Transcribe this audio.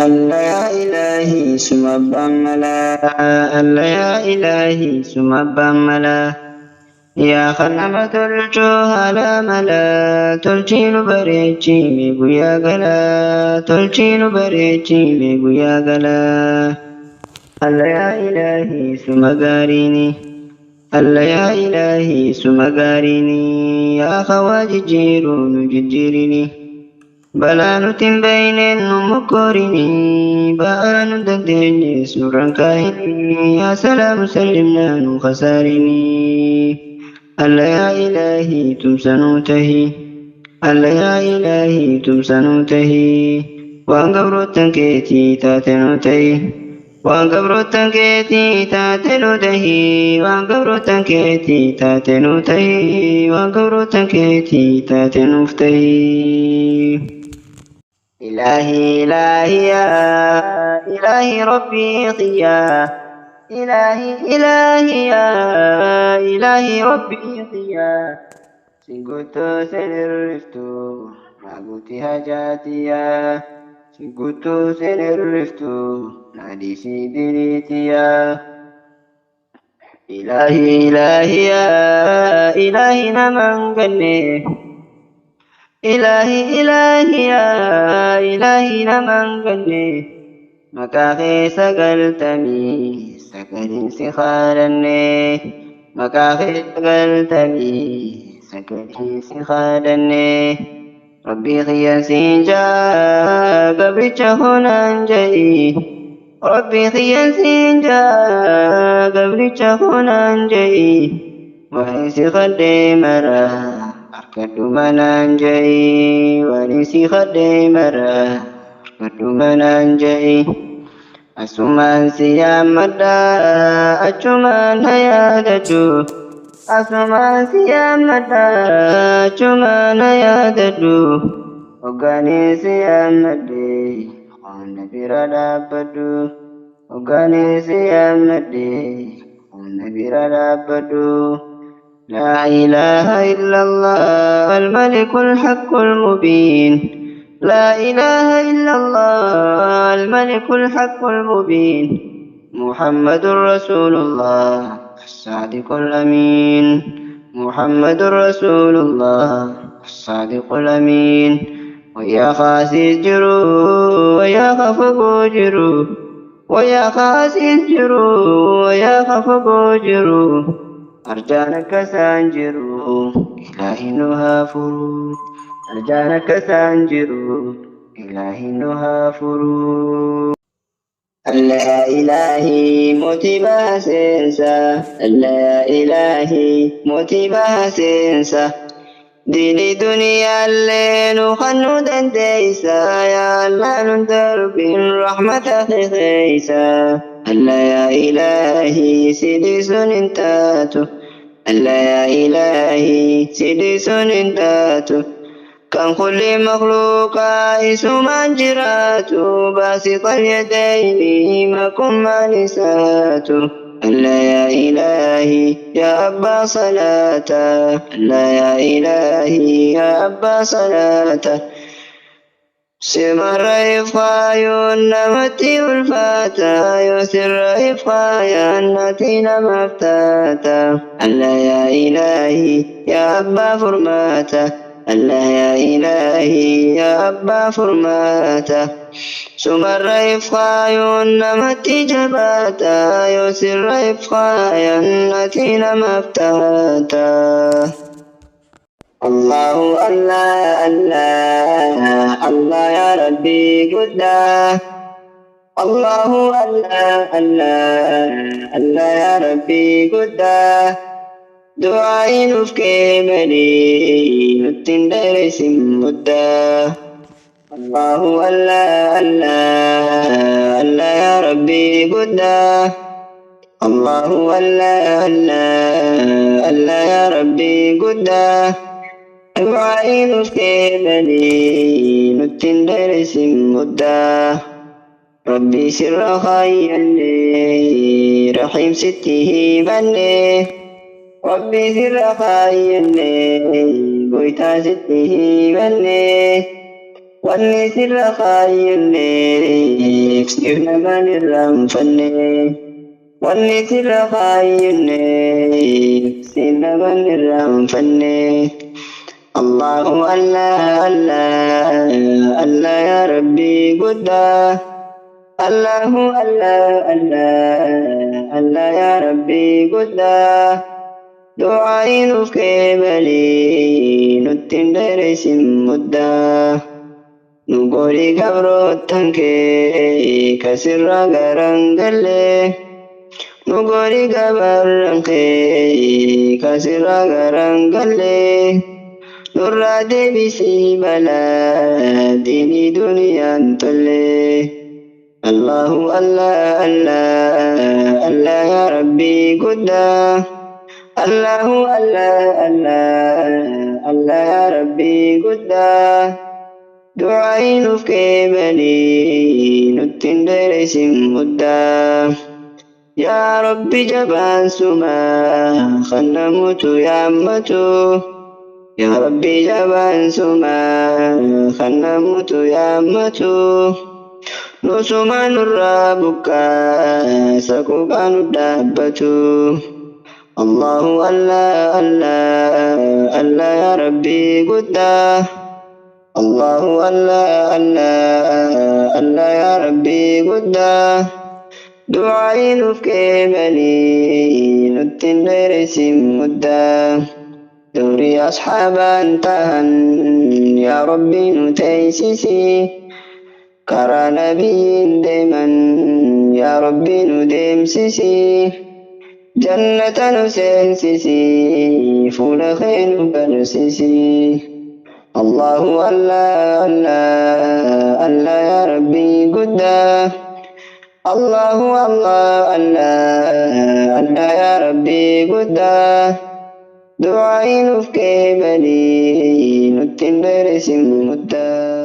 Allah ya ilahi sumabbamala, Allah ya ilahi sumabbamala. Ya khanama tolchu halamala, tolchinu barechi me guyagala, tolchinu barechi me guyagala. Allah ya ilahi sumagarini, Allah ya ilahi sumagarini, ya khawajijiru nujijirini. Balanutin bainin numukorini, baanu dagdeni surankaini, ya salamu sallimna nu khasarini. Allah ya ilahi tumsanutahi, Allah ya ilahi tumsanutahi, waan gabroottan keetii taatenutahi, waan gabroottan keetii taatenutahi, waan gabroottan keetii taatenutahi, waan gabroottan keetii taatenuftahi. إلهي إلهي يا إلهي ربي قيا إلهي إلهي يا إلهي ربي قيا سنقطو سنرفتو نعبوتي هجاتيا سنقطو سنرفتو نادي سيدريتيا إلهي إلهي يا إلهي نمن قني إلهي إلهي يا إلهي نمن قني مكاخي سقلتني سقل سخالني مكاخي سقلتني سقل سخالني ربي خياسين جا قبرك هنا جاي ربي خياسين جا قبرك هنا جاي وحيسي خدي مرا Arkadu mananjai warisi khade mara Arkadu mananjai Asuman siyamada acuman hayadadu Asuman siyamada acuman hayadadu Ogani siyamade khanda biradabadu Ogani siyamade khanda biradabadu لا إله إلا الله الملك الحق المبين لا إله إلا الله الملك الحق المبين محمد رسول الله الصادق الأمين محمد رسول الله الصادق الأمين ويا خاسي جرو ويا خفقو جرو ويا خاسي جرو ويا خفقو جرو أرجانك سانجرو إلهي نهافرو أرجانك سانجرو إلهي نهافرو الله إلهي موتي باسنسا الله إلهي موتي باسنسا ديني دنيا اللي نخنو دنديسا يا الله ندر بالرحمة خيسا الله يا إلهي سيدي سننتاتو الله يا إلهي سيدي سننتاتو كان كل مخلوق اسم جراتو باسط اليدين ما كن نساتو الله يا إلهي يا أبا صلاة الله يا إلهي يا أبا صلاة سمر إفقاي نمتي الفاتا يسر إفقاي النتي نمفتاتا الله يا إلهي يا أبا فرماتا الله يا إلهي يا أبا فرماتا سمر إفقاي نمتي جباتا يسر إفقاي النتي نمفتاتا الله الله الله الله يا ربي قدا الله الله الله الله يا ربي قدا دعائي نفكي مني نتندر سمدا الله الله الله الله يا ربي قدا الله الله الله الله يا ربي قدا الوعين الكيمني نتندر سمدا ربي سر خيّني رحيم سته مني ربي سر خيّني قويتا سته مني واني سر خيّني ifna manirran fanne wanni sirra kaayyinne sinna manirran fanne Allahu Allah Allah Allah ya Rabbi guddaa Allahu Allah Allah Allah ya Rabbi guddaa du'aayi nuuf keebalii nuttiin dheeressin muddaa nu godhi gabrootan kee kasirra garan galle nu godhi gabarran kee kasirra garan galle nurraa deebisii balaa diinii duniyaan tolle Allahu Allah Allah Allah ya Rabbi guddaa Allahu Allah Allah Allah ya Rabbi guddaa du'aayi nuuf keebalii nuttiin dheeressin muddaa yaa Rabbi jabaan sumaa kan namuutu yaammatu yaa Rabbi jabaan sumaa kan namuutu yaammatu nusuma nurraa buqqaa saquuqaa nu dhaabbatu Allahu Allah Allah Allah ya Rabbi guddaa Allahu Allah Allah Allah ya Rabbi guddaa du'aayi nuuf keebalii nuttiin dheeressin muddaa durii asxaabaan tahan yaa Rabbi nu teeysisi karaa nabiin deeman yaa Rabbi nu deemsisi jannata nu seensisi fuula kee nu barsisi Allahu Allah Allah Allah ya Rabbi guddaa Allahu Allah Allah Allah ya Rabbi guddaa du'aayi nuuf keebalii nuttiin dheeressin muddaa